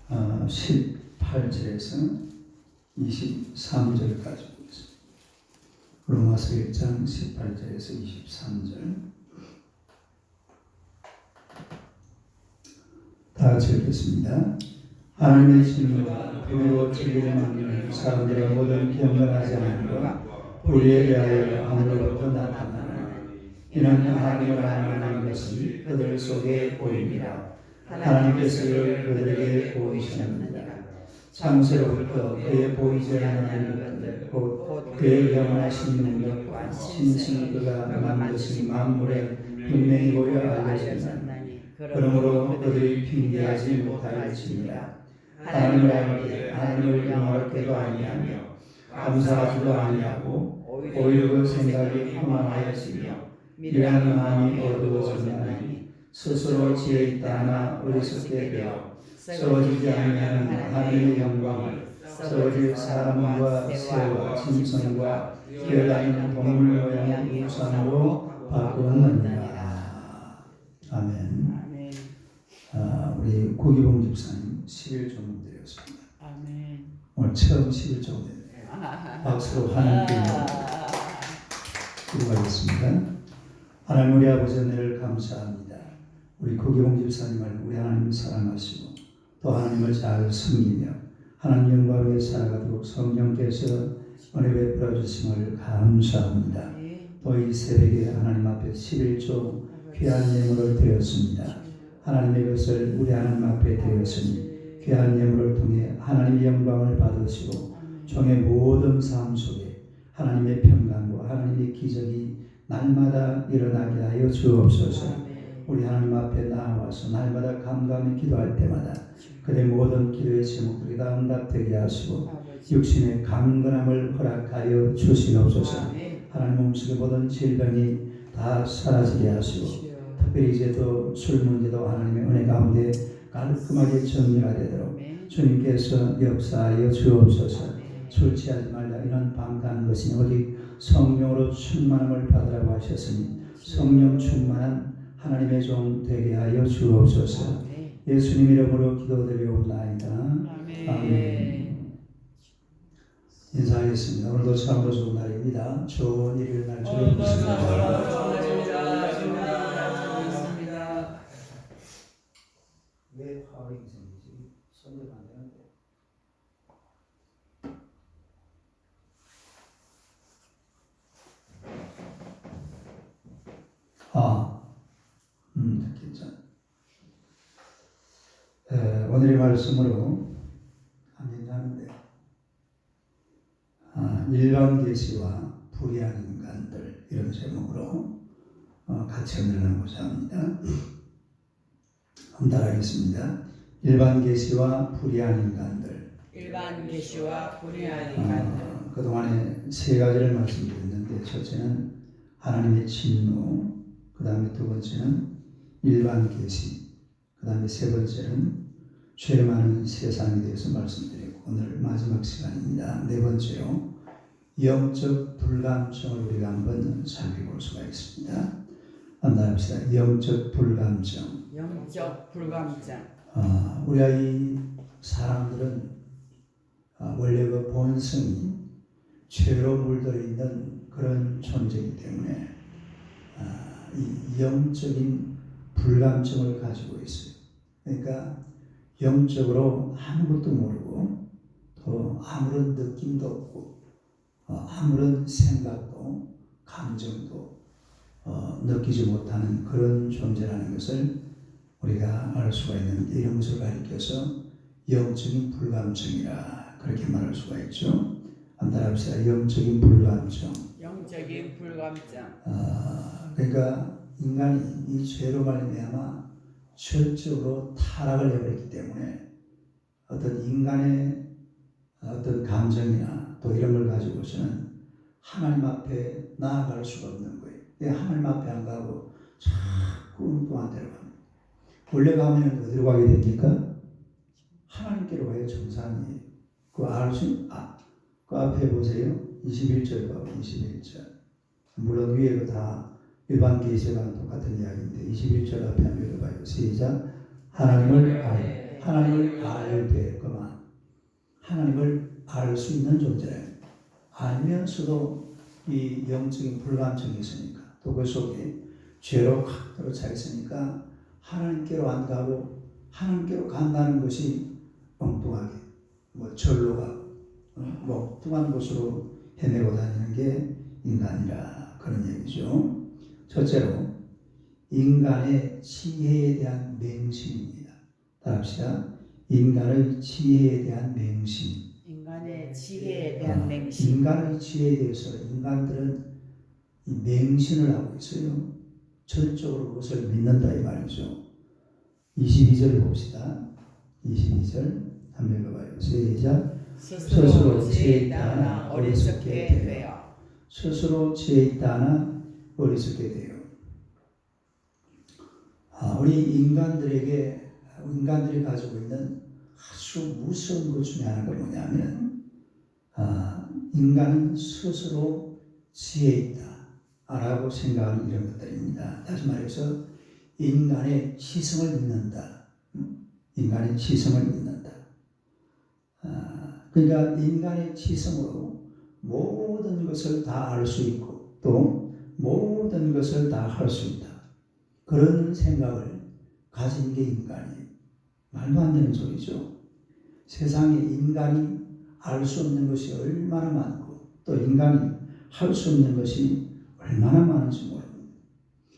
18절에서 23절까지 보겠습니다. 로마서 1장 18절에서 23절 다 같이 읽겠습니다. 하나님의 진노가 그로 진리를 막는 사람들의 모든 경건하지 않은 것 우리에 대하여 하늘로부터 나타나나니 이는 하나님을 알만한 것은 그들 속에 보입니다. 하나님께서 그들에게 보이셨느니라. 창세로부터 그의 보이지 않는 것들 곧 그의 영원하신 능력과 신성이 그가 만드신 만물에 분명히 보여 알려졌나니 그러므로 그들이 핑계하지 못하였습니다. 하나님을 알기에 하나님을 영화롭게도 아니하며 감사하지도 아니하고 오히려 그 생각이 허망하였으며 미련한 마음이 어두워졌나니 스스로 지혜 있다나 어리석게 되어 세워지지 아니하는 하나님의 영광을 세워질 사람과 새와 짐승과 뛰어다니는 동물 모양의 우상으로 바꾸었느니라. 아멘. 우리 고기봉 집사님 11조문 드렸습니다. 아멘. 오늘 처음 11조문이네요. 박수로 하나님께 기도하겠습니다. 하나님 우리 아버지 은혜를 감사합니다. 우리 고기봉 집사님을 우리 하나님 사랑하시고 또 하나님을 잘 섬기며 하나님 영광에 살아가도록 성령께서 은혜 베풀어 주심을 감사합니다. 또 이 새벽에 하나님 앞에 11조 귀한 예물을 드렸습니다. 하나님의 것을 우리 하나님 앞에 드렸으니 귀한 예물을 통해 하나님의 영광을 받으시고 종의 모든 삶 속에 하나님의 평강과 하나님의 기적이 날마다 일어나게 하여 주옵소서. 우리 하나님 앞에 나와서 날마다 감감히 기도할 때마다 그의 모든 기도의 제목들이 다 응답되게 하시고 육신의 강건함을 허락하여 주시옵소서. 하나님 몸속의 모든 질병이 다 사라지게 하시고 특별히 이제도 술 문제도 하나님의 은혜 가운데 깔끔하게 정리가 되도록 주님께서 역사하여 주옵소서. 술 취하지 말라 이는 방탕한 것이 오직 성령으로 충만함을 받으라고 하셨으니 성령 충만한 하나님의 종 되게 하여 주옵소서. 예수님 이름으로 기도드리옵나이다. 아멘. 인사하겠습니다. 오늘도 참으로 좋은 날입니다. 좋은 일요일 날 주님입니다. 왜 화학이 생기지? 손대가 안 되는데. 괜찮아. 오늘의 말씀으로 하는데 일반 계시와 불의한 인간들 이런 제목으로 같이 은혜를 나누고자 합니다. 따라하겠습니다. 일반 계시와 불의한 인간들. 일반 계시와 불의한 인간들. 그동안에 세 가지를 말씀드렸는데 첫째는 하나님의 진노, 그 다음에 두 번째는 일반 계시, 그 다음에 세 번째는 죄 많은 세상에 대해서 말씀드리고 오늘 마지막 시간입니다. 네 번째로 영적 불감증을 우리가 한번 살펴볼 수가 있습니다. 한번 영적 불감증. 영적 불감증. 우리가 이 사람들은 원래 그 본성이 죄로 물들어 있는 그런 존재이기 때문에 이 영적인 불감증을 가지고 있어요. 그러니까 영적으로 아무것도 모르고 또 아무런 느낌도 없고 아무런 생각도 감정도 느끼지 못하는 그런 존재라는 것을 우리가 알 수가 있는데 이런 것을 가리켜서 영적인 불감증이라 그렇게 말할 수가 있죠. 따라합시다. 영적인 불감증. 영적인 불감증. 그러니까 인간이 이 죄로 말미암아 철저로 타락을 해버렸기 때문에 어떤 인간의 어떤 감정이나 또 이런 걸 가지고서는 하나님 앞에 나아갈 수가 없는 거예요. 하나님 앞에 안 가고 자꾸 또 안 데려갑니다. 원래 가면 어디로 가게 됩니까? 하나님께로 가요. 정상이에요. 그거 알수? 그 앞에 보세요. 21절 봐요. 21절. 물론 위에도 다 일반 계시랑 똑같은 이야기인데 21절 앞에 한번 읽어봐요. 시작. 하나님을 하나님을 알되 그만 하나님을 알 수 있는 존재를 알면서도 이 영적인 불감증이 있으니까 또 그 속에 죄로 확 들어차 있으니까 하나님께로 안 가고 하나님께로 간다는 것이 엉뚱하게 뭐 절로 가고 뭐 뚱한 곳으로 헤매고 다니는 게 인간이라 그런 얘기죠. 첫째로 인간의 지혜에 대한 맹신입니다. 따라합시다. 인간의 지혜에 대한 맹신. 인간의 지혜에 대한 맹신. 인간의 지혜에 대해서 인간들은 이 맹신을 하고 있어요. 전적으로 그것을 믿는다 이 말이죠. 22절 봅시다. 22절 한번 읽어봐요. 시작. 스스로 지혜 있다 하나 어리석게 되어. 스스로 지혜 있다 하나 어리석게 돼요. 우리 인간들이 가지고 있는 아주 무서운 것 중에 하나가 뭐냐면 인간은 스스로 지혜 있다라고 생각하는 이런 것들입니다. 다시 말해서 인간의 지성을 믿는다. 인간의 지성을 믿는다. 그러니까 인간의 지성으로 모든 것을 다 알 수 있고 또 모든 것을 다 할 수 있다. 그런 생각을 가진 게 인간이에요. 말도 안 되는 소리죠. 세상에 인간이 알 수 없는 것이 얼마나 많고 또 인간이 할 수 없는 것이 얼마나 많은지 모릅니다.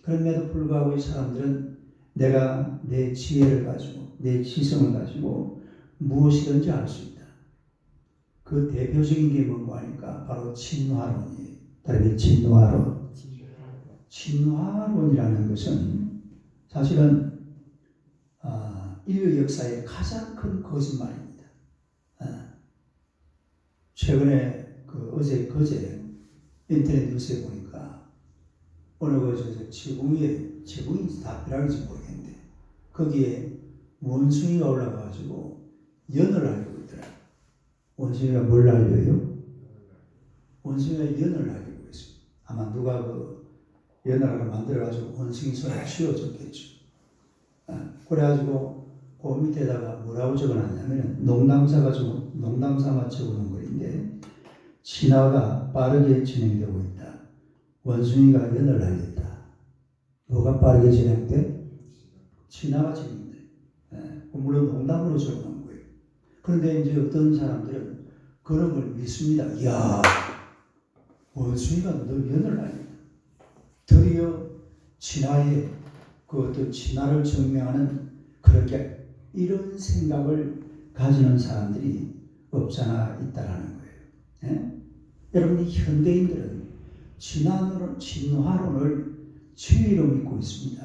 그럼에도 불구하고 이 사람들은 내가 내 지혜를 가지고 내 지성을 가지고 무엇이든지 할 수 있다. 그 대표적인 게 뭔가 하니까 바로 진화론이에요. 다른 진화론. 진화론이라는 것은 사실은 인류 역사의 가장 큰 거짓말입니다. 최근에 그제 인터넷 뉴스에 보니까 어느 지붕인지 담벼락인지 모르겠는데 거기에 원숭이가 올라가가지고 연을 알리고 있더라고요. 원숭이가 뭘 알려요? 원숭이가 연을 알리고 있어요. 아마 누가 연을 만들어가지고 원숭이 손에 쥐어줬겠죠. 그래가지고 그 밑에다가 뭐라고 적어놨냐면 농담삼아 적어놓은 글인데 진화가 빠르게 진행되고 있다. 원숭이가 연을 알렸다. 뭐가 빠르게 진행돼? 진화가 진행돼. 물론 농담으로 적어놓은 거예요. 그런데 이제 어떤 사람들은 그런 걸 믿습니다. 이야, 원숭이가 너 연을 알렸다. 드디어 진화의 그 어떤 진화를 증명하는 그렇게 이런 생각을 가지는 사람들이 없잖아 있다라는 거예요. 예? 여러분 현대인들은 진화론을 지위로 믿고 있습니다.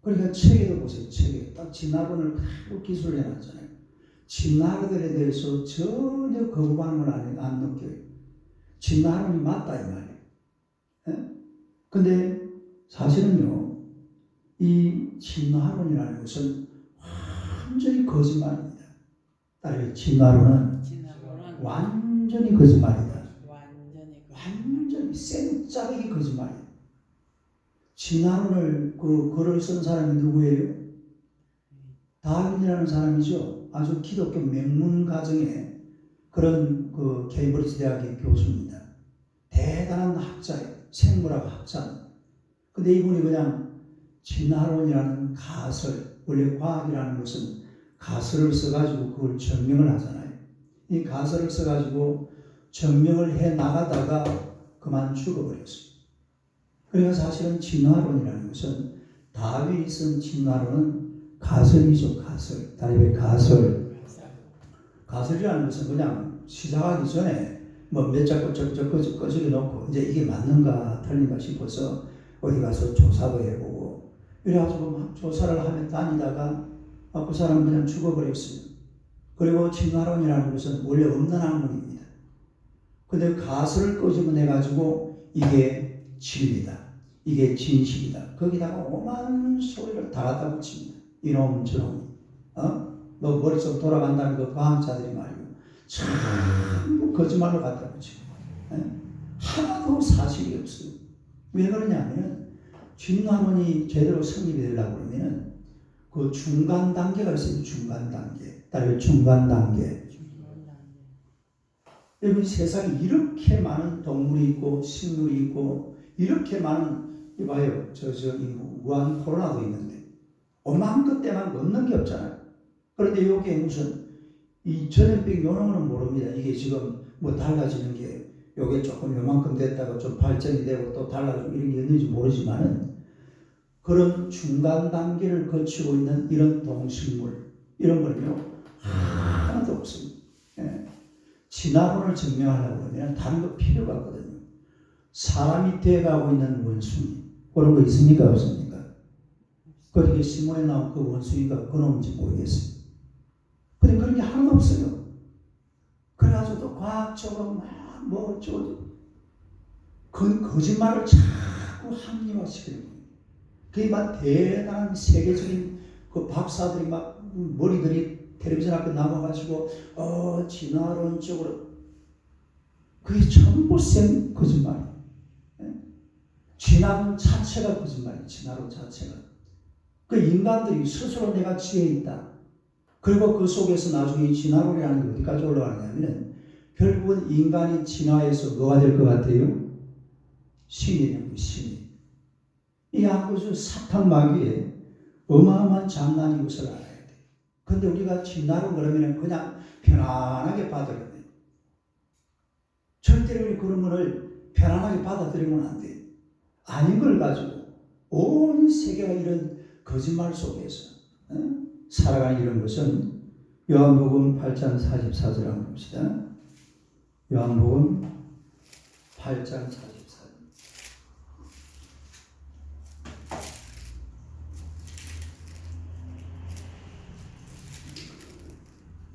그러니까 책에도 보세요. 책에 딱 진화론을 그대로 기술해 놨잖아요. 진화론에 대해서 전혀 거부감을 안 느껴요. 진화론이 맞다 이 말이에요. 예? 근데 사실은요. 이 진화론이라는 것은 완전히 거짓말입니다. 따라서 진화론은 완전히 거짓말이다. 완전히 생짜배기 거짓말이에요. 진화론을 글을 쓴 사람이 누구예요? 다윈이라는 사람이죠. 아주 기독교 명문 가정의 그런 케임브리지 대학의 교수입니다. 대단한 학자예요. 생물학 학자. 근데 이분이 그냥 진화론이라는 가설, 원래 과학이라는 것은 가설을 써가지고 그걸 증명을 하잖아요. 이 가설을 써가지고 증명을 해 나가다가 그만 죽어버렸어요. 그러니까 사실은 진화론이라는 것은 다윈이 쓴 진화론은 가설이죠. 가설. 다리의 가설. 가설이라는 것은 그냥 시작하기 전에 뭐 몇 자꾸 꺼지게 놓고 이제 이게 맞는가 틀린가 싶어서 어디 가서 조사도 해보고 이래가지고 막 조사를 하며 다니다가 그 사람은 그냥 죽어버렸어요. 그리고 진화론이라는 것은 원래 없는 학문입니다. 근데 가설을 끄집어내가지고 이게 진리다. 이게 진실이다. 거기다가 오만 소리를 다 갖다 붙입니다. 이놈 저놈. 뭐 머릿속 돌아간다는 그 과학자들이 말이고 전부 거짓말로 갖다 붙이고 하나도 사실이 없어요. 왜 그러냐면 진화론이 제대로 성립이 되려고 그러면 그 중간 단계가 있어요. 중간 단계. 따로 중간 단계. 여러분 세상에 이렇게 많은 동물이 있고 식물이 있고 이렇게 많은 이봐요. 이 무한 코로나도 있는데 오만 것 때만 없는 게 없잖아요. 그런데 여기에 무슨 이 전염병 요놈은 모릅니다. 이게 지금 뭐 달라지는 게 요게 조금 요만큼 됐다가 좀 발전이 되고 또 달라지고 이런 게 있는지 모르지만은 그런 중간 단계를 거치고 있는 이런 동식물 이런 거는요 하나도 없습니다. 예. 진화론을 증명하려고 그러면 다른 거 필요가 없거든요. 사람이 돼가고 있는 원숭이 그런 거 있습니까 없습니까? 그렇게 시몬에 나온 그 원숭이가 그놈인지 모르겠어요. 근데 그런 게 하나도 없어요. 그래가지고 또 과학적으로 막 뭐 어쩌고 그 거짓말을 자꾸 합리화시키는 거예요. 그게 막 대단한 세계적인 그 박사들이 막 머리들이 텔레비전 앞에 나와가지고 진화론적으로 그게 전부 생 거짓말이에요. 진화론 자체가 거짓말이에요. 진화론 자체가. 그 인간들이 스스로 내가 지혜 있다. 그리고 그 속에서 나중에 진화론이라는 게 어디까지 올라가냐면 결국은 인간이 진화해서 뭐가 될 것 같아요? 신이 되는 거예요. 신이. 이 아주 사탕 마귀에 어마어마한 장난인 것을 알아야 돼요. 근데 우리가 진화론 그러면 그냥 편안하게 받아들여야 돼요. 절대로 우리 그런 거를 편안하게 받아들이면 안 돼요. 아닌 걸 가지고 온 세계가 이런 거짓말 속에서 살아가는 이런 것은 요한복음 8장 44절 한번 봅시다. 요한복음 8장 44절.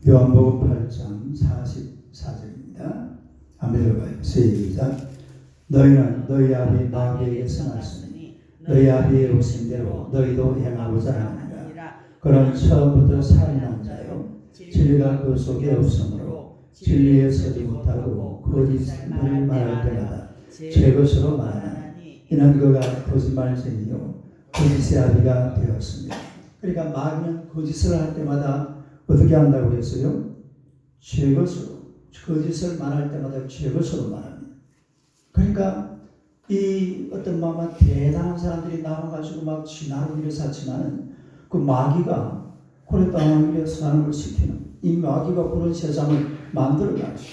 요한복음 8장 44절입니다. 한번 읽어봐요. 시작. 너희는 너희 아비 마귀에게서 났으니 너희 아비의 욕심대로 너희도 행하고자 하느니라. 그는 처음부터 살인한 자요 진리가 그 속에 없으므로 진리에 서지 못하고 거짓을 말할 때마다 제 것으로 말하나니 이는 그가 거짓말쟁이요 거짓의 아비가 되었습니다. 그러니까 마귀는 거짓을 할 때마다 어떻게 한다고 했어요? 제 것으로. 거짓을 말할 때마다 제 것으로 말합니다. 그러니까 이 어떤 마음은 대단한 사람들이 나와가지고 막 진화론 일어섰지만은 그 마귀가 그래 땅을 위해서 사는 걸 시키는 이 마귀가 그런 세상을 만들어가지.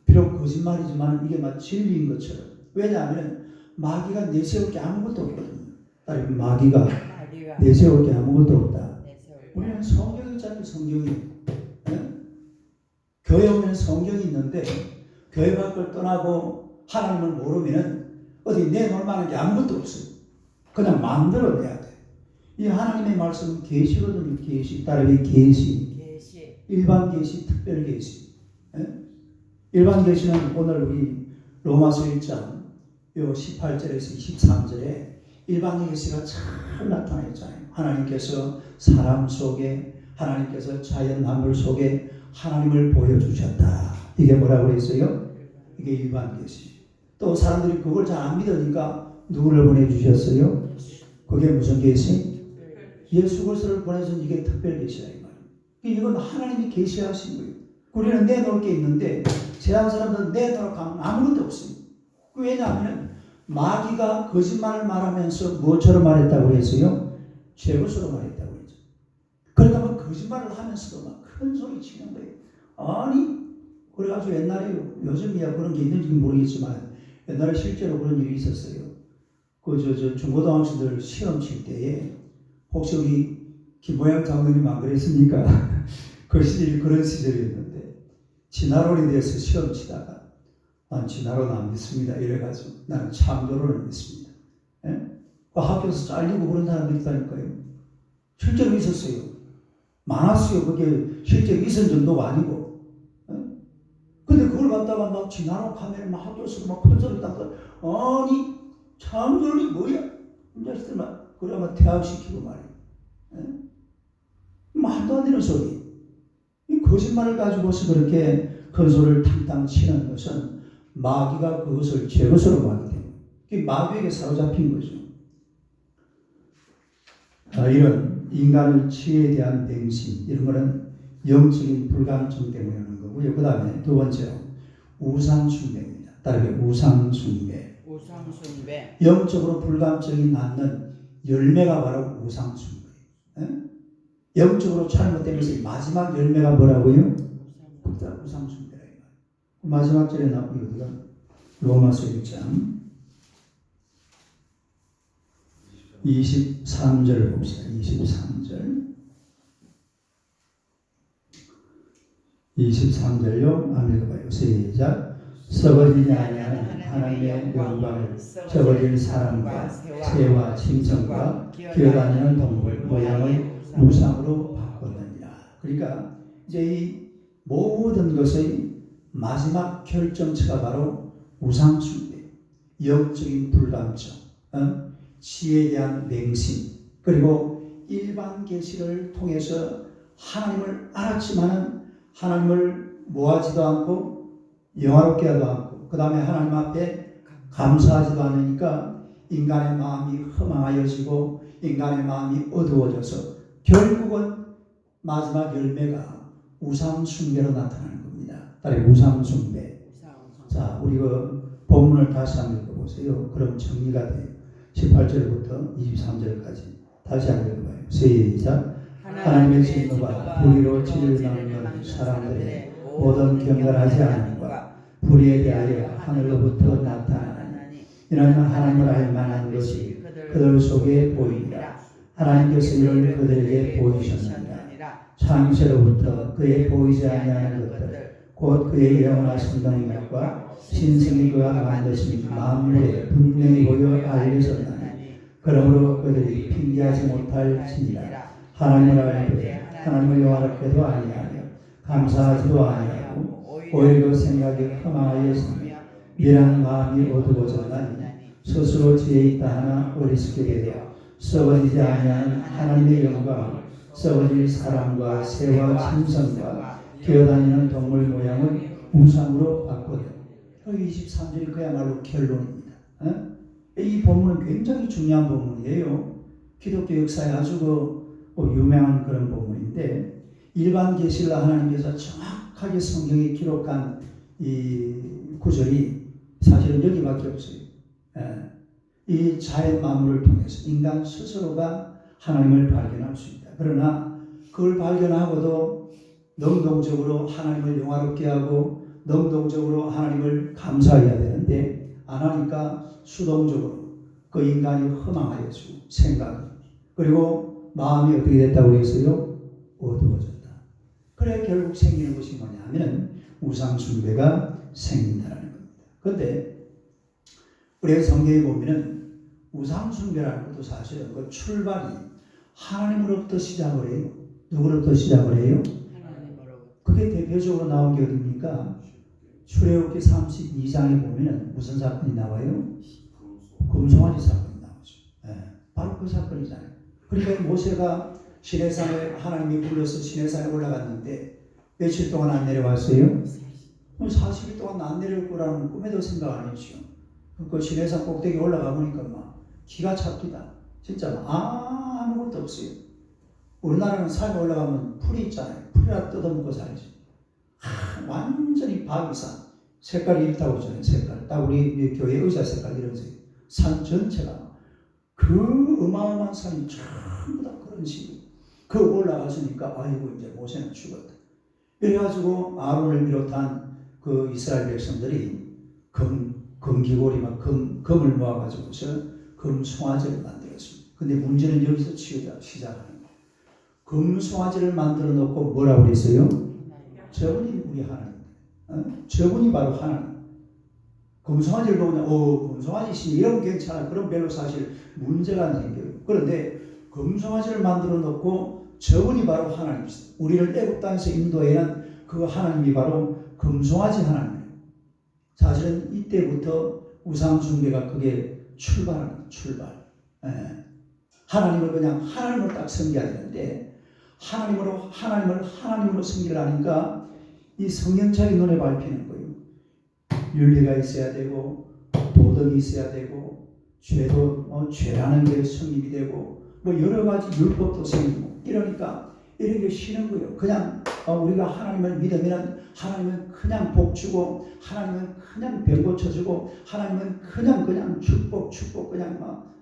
비록 거짓말이지만 이게 막 진리인 것처럼. 왜냐하면 마귀가 내세울 게 아무것도 없거든요. 따라서 마귀가 내세울 게 아무것도 없다. 우리는 성경이 있잖아요. 성경이. 교회 오면 성경이 있는데 교회 밖을 떠나고 하나님을 모르면 어디 내놓을 만한 게 아무것도 없어요. 그냥 만들어내야 돼. 이 하나님의 말씀은 계시거든요. 계시. 따라서 계시. 일반 계시, 특별 계시. 일반 계시는 오늘 우리 로마서 1장 요 18절에서 23절에 일반 계시가 잘 나타났잖아요. 하나님께서 사람 속에 하나님께서 자연 만물 속에 하나님을 보여주셨다. 이게 뭐라고 그랬어요? 이게 일반 계시. 또 사람들이 그걸 잘 안 믿으니까 누구를 보내주셨어요? 그게 무슨 계시? 예수 그리스도를 보내준 이게 특별 계시라 이 말이에요. 이건 하나님이 계시하신 거예요. 우리는 내놓을 게 있는데 세상 사람들은 내놓을 가면 아무것도 없습니다. 왜냐하면 마귀가 거짓말을 말하면서 무엇처럼 말했다고 했어요? 제 것으로 말했다고 했죠. 그러니까 막 거짓말을 하면서도 막 큰 소리 치는 거예요. 아니 그래가지고 옛날에 요즘이야 그런 게 있는지 모르겠지만 옛날에 실제로 그런 일이 있었어요. 그 중고등학생들 시험 칠 때에 혹시 우리 김모양 장로님 안 그랬습니까? 그 시절이 그런 시절이었는데 진화론에 대해서 시험 치다가 난 진화론 안 믿습니다. 이래가지고 나는 창조론을 믿습니다. 예? 그 학교에서 잘리고 그런 사람들이 있다니까요. 실제로 있었어요. 많았어요. 그게 실제로 있은 정도가 아니고. 예? 근데 그걸 갖다가 막 진화론 카메라 막 학교에서 막 큰 소리 따서 아니 창조론이 뭐야? 이 자식들 막 그러면 퇴학시키고 말이에요. 예? 말도 안 되는 소리. 이 거짓말을 가지고서 그렇게 큰 소리를 탕탕 치는 것은 마귀가 그것을 제 것으로 말하게 됩니다. 그게 마귀에게 사로잡힌 거죠. 이런 인간의 치에 대한 맹신 이런 거는 영적인 불감증 때문에 오는 거고요. 그 다음에 두 번째로 우상숭배입니다. 따르게 우상숭배. 우상숭배. 영적으로 불감증이 낳는 열매가 바로 우상숭배예요. 영적으로 잘못되면서 마지막 열매가 뭐라고요? 우상숭배라. 마지막 절에 나오거든요. 로마서 1장 23절을 봅시다. 23절요. 한번 읽어봐요. 시작. 썩어지지 아니하는 하나님의 영광을 썩어질 사람과 새와 짐승과 기어다니는 동물 모양의 우상으로 바꿨느니라. 그러니까 이제 이 모든 것의 마지막 결정체가 바로 우상숭배, 영적인 불감증, 지혜에 대한 맹신, 그리고 일반 계시를 통해서 하나님을 알았지만은 하나님을 모하지도 않고 영화롭게 하지도 않고 그 다음에 하나님 앞에 감사하지도 않으니까 인간의 마음이 허망하여지고 인간의 마음이 어두워져서 결국은 마지막 열매가 우상숭배로 나타나는 겁니다. 따라서 우상숭배. 자, 우리 그 본문을 다시 한번 읽어보세요. 그럼 정리가 돼요. 18절부터 23절까지 다시 한번 읽어봐요. 시작. 하나님의 진노가 불의로 치를 나누는 사람들의 모든 경건하지 않음과 불의에 대하여 하늘로부터 나타나니 이는 하나님을 알 만한 것이 그들 속에 보이니라. 하나님께서 이를 그들에게 보이셨느니라. 창세로부터 그의 보이지 아니하는 것들 곧 그의 영원하신 능력과 신성이 그가 만드신 만물에 분명히 보여 알려졌나니 그러므로 그들이 핑계하지 못할지니라. 하나님을 알되 하나님을 영화롭게도 아니하며 감사하지도 아니하고 오히려 그 생각이 허망하였으며 미련한 마음이 어두워졌나니 스스로 지혜 있다 하나 어리석게 되어 썩어지지 아니하는 하나님의 영광을 썩어질 사람과 새와 짐승과 기어다니는 동물 모양을 우상으로 바꾸되 23절이 그야말로 결론입니다. 이 본문은 굉장히 중요한 본문이에요. 기독교 역사에 아주 유명한 그런 본문인데 일반 계시를 하나님께서 정확하게 성경에 기록한 이 구절이 사실은 여기밖에 없어요. 이 자연 만물을 통해서 인간 스스로가 하나님을 발견할 수 있다. 그러나 그걸 발견하고도 능동적으로 하나님을 영화롭게 하고 능동적으로 하나님을 감사해야 되는데 안 하니까 수동적으로 그 인간이 허망하여지고 생각이 그리고 마음이 어떻게 됐다고 했어요? 어두워졌다. 그래 결국 생기는 것이 뭐냐 하면 우상숭배가 생긴다는 겁니다. 그런데 우리가 성경에 보면은 우상숭배라는 것도 사실은 그 출발이 하나님으로부터 시작을 해요. 누구로부터 시작을 해요? 그게 대표적으로 나온 게 어디입니까? 출애굽기 32장에 보면은 무슨 사건이 나와요? 금송아지 사건이 나오죠. 바로 그 사건이잖아요. 그러니까 모세가 시내산에 하나님이 불러서 시내산에 올라갔는데 며칠 동안 안 내려왔어요? 40일 동안 안 내려올 거라는 꿈에도 생각 안 했죠. 그 시내산 꼭대기 올라가 보니까 막 기가 찹니다. 진짜 아무것도 없어요. 우리나라는 산에 올라가면 풀이 있잖아요. 풀이라 뜯어먹고 살지. 완전히 박이산. 색깔이 있다고 하잖아요. 색깔. 딱 우리 교회 의자 색깔 이런 색. 산 전체가 그 어마어마한 산이 전부 다 그런 식으로. 그 올라갔으니까 아이고 이제 모세는 죽었다. 이래가지고 아론을 비롯한 그 이스라엘 백성들이 금기고리 막 금을 모아가지고서 금송아지를 만들었습니다. 근데 문제는 여기서 시작하는 거예요. 금송아지를 만들어 놓고 뭐라고 그랬어요? 저분이 우리 하나님. 저분이 바로 하나님. 금송아지를 보면 금송아지시 이러면 괜찮아. 그럼 별로 사실 문제가 안 생겨요. 그런데 금송아지를 만들어 놓고 저분이 바로 하나님이시다. 우리를 애굽 땅에서 인도해낸 그 하나님이 바로 금송아지 하나님이에요. 사실은 이때부터 우상숭배가 그게 출발합니다. 출발. 하나님을 그냥 하나님으로 딱 섬겨야 되는데 하나님을 하나님으로 섬기려니까 이 성경책이 눈에 밟히는 거예요. 윤리가 있어야 되고 도덕이 있어야 되고 죄도 죄라는 게 성립이 되고 뭐 여러 가지 율법도 생기고 이러니까 이런 게 싫은 거예요. 그냥 우리가 하나님을 믿으면 하나님은 그냥 복 주고 하나님은 그냥 병 고쳐주고 하나님은 그냥 축복 그냥 막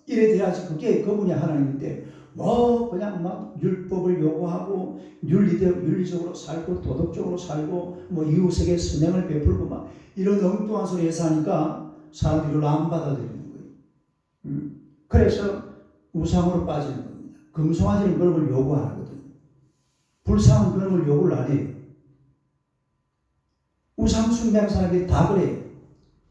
이래 돼야지 그게 그분이 하나님인데 뭐 그냥 막 율법을 요구하고 윤리적으로 살고 도덕적으로 살고 뭐 이웃에게 선행을 베풀고 막 이런 엉뚱한 소리 해서 하니까 사람들이 이걸 안 받아들이는 거예요. 그래서 우상으로 빠지는 겁니다. 금송아지는 그런 걸 요구 안 하거든요. 불상은 그런 걸 요구를 안 해요. 우상 숭배하는 사람들이 다 그래요.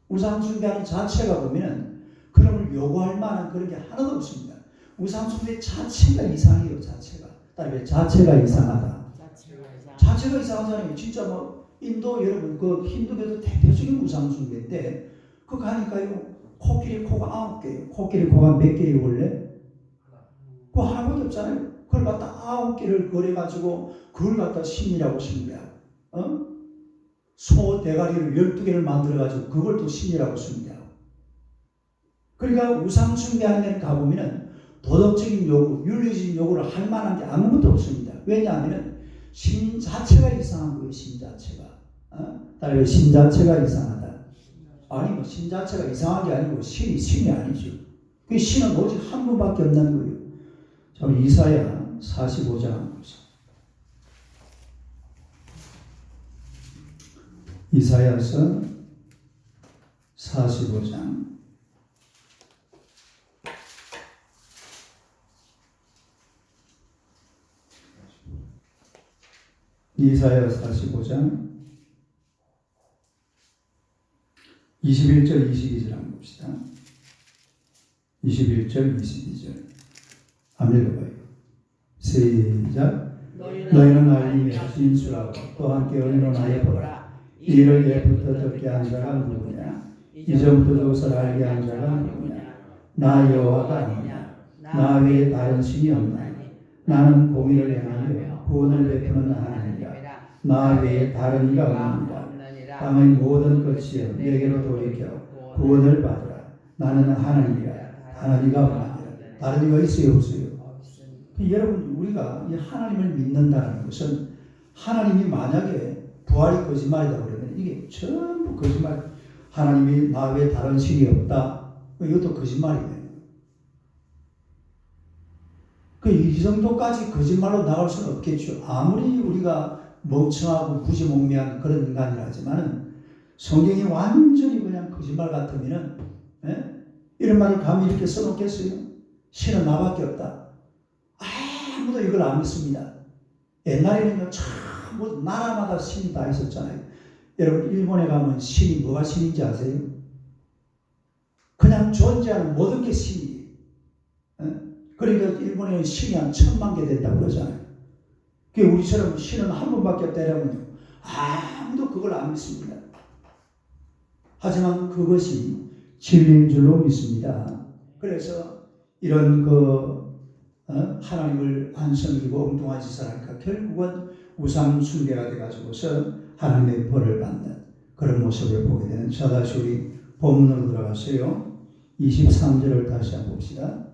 우상 숭배하는 자체가 보면 그런 걸 요구할 만한 그런 게 하나도 없습니다. 우상 숭배 자체가 이상해요. 자체가 이상하다. 자체가 이상하잖아요. 진짜 뭐 인도 여러분 그 힌두교도 대표적인 우상 숭배인데 그거 가니까요. 코끼리 코가 9개예요. 코끼리 코가 몇 개예요 원래? 그거 하나밖에 없잖아요. 그걸 갖다 9개를 거려가지고 그걸 갖다 신이라고 숭배하고 소 대가리를 12개를 만들어가지고 그걸 또 신이라고 숭배하고 그러니까 우상 숭배하는 데는 가보면 도덕적인 요구, 윤리적인 요구를 할 만한 게 아무것도 없습니다. 왜냐하면 신 자체가 이상한 거예요. 신 자체가. 다른 신 자체가 이상하다. 아니 뭐 신 자체가 이상한 게 아니고 신이 아니죠. 그 신은 오직 한 분밖에 없는 거예요. 저는 이사야 45장 이사야서 45장 이사야 45장 21절 22절 한번 봅시다. 21절 22절 한번 읽어봐요. 시작. 너희는 알림에 진술하고 또 함께 의논하여 보라. 이를 예부터 듣게 한 자가 누구냐? 이전부터 그것을 알게 한 자가 누구냐? 나 여호와가 아니냐? 나 외에 다른 신이 없나니? 나는 공의를 행하며 구원을 베푸는 하나님이라. 나 외에 다른 이가 없느니라. 땅의 모든 것이여 내게로 돌이켜 구원을 받으라. 나는 하나님이라. 다른 이가 없느니라. 다른 이가 있어요 없어요? 여러분 우리가 이 하나님을 믿는다는 것은 하나님이 만약에 부활이 거짓말이다 그러면 이게 전부 거짓말. 하나님이 나 외에 다른 신이 없다. 이것도 거짓말이에요. 이 정도까지 거짓말로 나올 수는 없겠죠. 아무리 우리가 멍청하고 무지몽매한 그런 인간이라 하지만은 성경이 완전히 그냥 거짓말 같으면은 이런 말을 감히 이렇게 써놓겠어요? 신은 나밖에 없다. 아무도 이걸 안 믿습니다. 옛날에는요 참 나라마다 신이 다 있었잖아요. 여러분 일본에 가면 신이 뭐가 신인지 아세요? 그냥 존재하는 모든 게 신이에요. 그러니까 일본에는 신이 한 1000만 개 된다고 그러잖아요. 우리처럼 신은 한 분밖에 없다 이러면요 아무도 그걸 안 믿습니다. 하지만 그것이 진리인 줄로 믿습니다. 그래서 이런 하나님을 안 섬기고 엉뚱한 짓을 하니까 결국은 우상 숭배가 돼가지고서 하나님의 벌을 받는 그런 모습을 보게 되는. 자 다시 우리 본문으로 들어가서요 23절을 다시 한번 봅시다.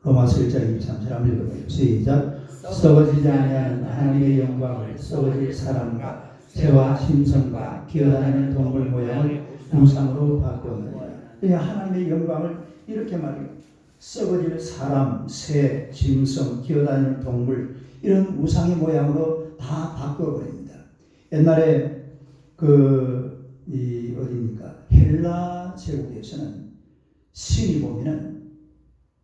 로마서 1장 23절 한번 읽어봐요. 시작. 썩어지지 아니하는 하나님의 영광을 썩어질 사람과 새와 짐승과 기어다니는 동물 모양을 우상으로 바꾸느니라. 하나님의 영광을 이렇게 말해요. 썩어질 사람, 새, 짐승, 기어다니는 동물 이런 우상의 모양으로 다 바꿔버립니다. 옛날에 어디입니까? 헬라 제국에서는 신이 보면은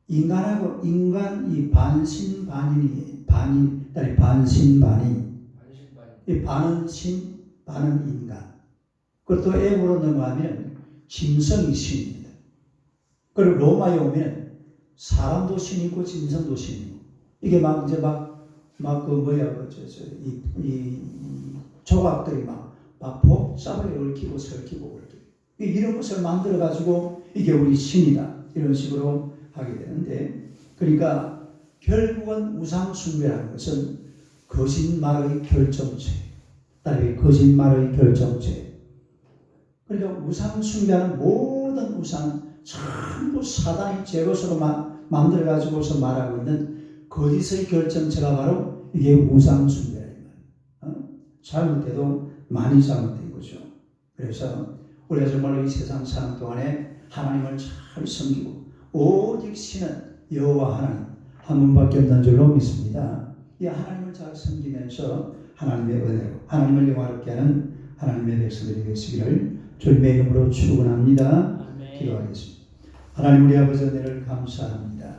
인간하고 인간이 반신반인이 반신반인. 이 반은 신, 반은 인간. 그것도 애고로 넘어가면 짐승이 신입니다. 그리고 로마에 오면 사람도 신이고 짐승도 신이고 이게 막 이제 이 조각들이 막 복잡하게 얽히고 설키고 이런 것을 만들어 가지고 이게 우리 신이다 이런 식으로 하게 되는데, 그러니까 결국은 우상 숭배라는 것은 거짓말의 결정체. 거짓말의 결정체. 그러니까 우상 숭배하는 모든 우상 전부 사단이 제 것으로 만들어 가지고서 말하고 있는 거짓의 결정체가 바로 이게 우상 숭배예요. 잘못돼도 많이 잘못된 거죠. 그래서 우리가 정말로 이 세상 사는 동안에 하나님을 잘 섬기고 오직 신은 여호와 하나님 한 분밖에 없는 줄로 믿습니다. 이 하나님을 잘 섬기면서 하나님의 은혜로 하나님을 영화롭게 하는 하나님의 백성들이 되시기를 주님의 이름으로 축원합니다. 기도하겠습니다. 하나님 우리 아버지 은혜를 감사합니다.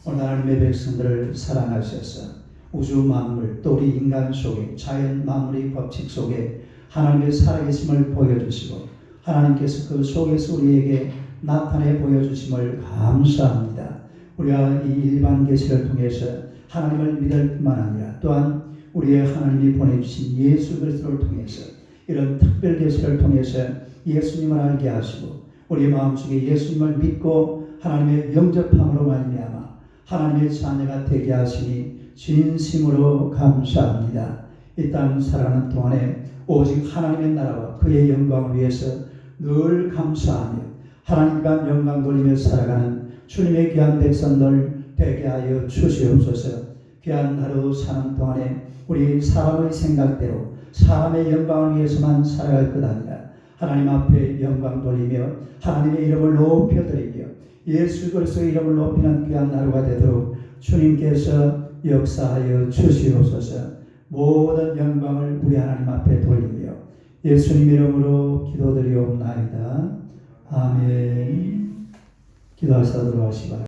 오늘 하나님의 백성들을 사랑하셔서 우주 만물 또 우리 인간 속에 자연 만물의 법칙 속에 하나님의 살아계심을 보여주시고 하나님께서 그 속에서 우리에게 나타내 보여주심을 감사합니다. 우리가 이 일반 계시를 통해서 하나님을 믿을 뿐만 아니라 또한 우리의 하나님이 보내주신 예수 그리스도를 통해서 이런 특별 계시를 통해서 예수님을 알게 하시고 우리 마음속에 예수님을 믿고 하나님의 영접함으로 말미암아 하나님의 자녀가 되게 하시니 진심으로 감사합니다. 이 땅 살아가는 동안에 오직 하나님의 나라와 그의 영광을 위해서 늘 감사하며 하나님과 영광 돌리며 살아가는 주님의 귀한 백성들 되게 하여 주시옵소서. 귀한 하루 사는 동안에 우리 사람의 생각대로 사람의 영광을 위해서만 살아갈 것 아니라 하나님 앞에 영광 돌리며 하나님의 이름을 높여드리며 예수 그리스도의 이름을 높이는 귀한 하루가 되도록 주님께서 역사하여 주시옵소서. 모든 영광을 우리 하나님 앞에 돌리며 예수님 이름으로 기도드리옵나이다. 아멘. 기도하시도록 하시기 바랍니다.